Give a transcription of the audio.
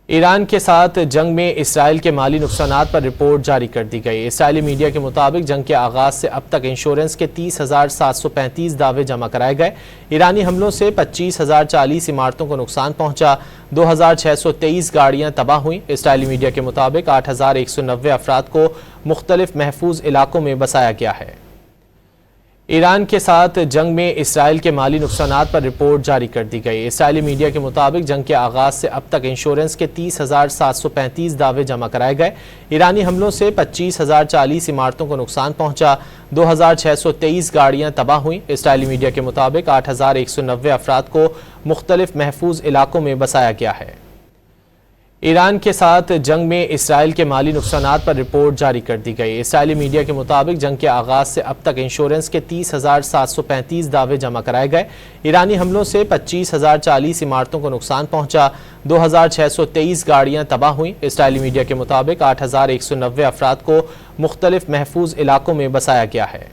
ایران کے ساتھ جنگ میں اسرائیل کے مالی نقصانات پر رپورٹ جاری کر دی گئی۔ اسرائیلی میڈیا کے مطابق جنگ کے آغاز سے اب تک انشورنس کے 30,735 دعوے جمع کرائے گئے۔ ایرانی حملوں سے 25,040 عمارتوں کو نقصان پہنچا، 2,623 گاڑیاں تباہ ہوئیں۔ اسرائیلی میڈیا کے مطابق 8,190 افراد کو مختلف محفوظ علاقوں میں بسایا گیا ہے۔ ایران کے ساتھ جنگ میں اسرائیل کے مالی نقصانات پر رپورٹ جاری کر دی گئی۔ اسرائیلی میڈیا کے مطابق جنگ کے آغاز سے اب تک انشورنس کے 30,735 دعوے جمع کرائے گئے۔ ایرانی حملوں سے 25,040 عمارتوں کو نقصان پہنچا، 2,623 گاڑیاں تباہ ہوئیں۔ اسرائیلی میڈیا کے مطابق 8,190 افراد کو مختلف محفوظ علاقوں میں بسایا گیا ہے۔ ایران کے ساتھ جنگ میں اسرائیل کے مالی نقصانات پر رپورٹ جاری کر دی گئی۔ اسرائیلی میڈیا کے مطابق جنگ کے آغاز سے اب تک انشورنس کے 30,735 دعوے جمع کرائے گئے۔ ایرانی حملوں سے 25,040 عمارتوں کو نقصان پہنچا، 2,623 گاڑیاں تباہ ہوئیں۔ اسرائیلی میڈیا کے مطابق 8,190 افراد کو مختلف محفوظ علاقوں میں بسایا گیا ہے۔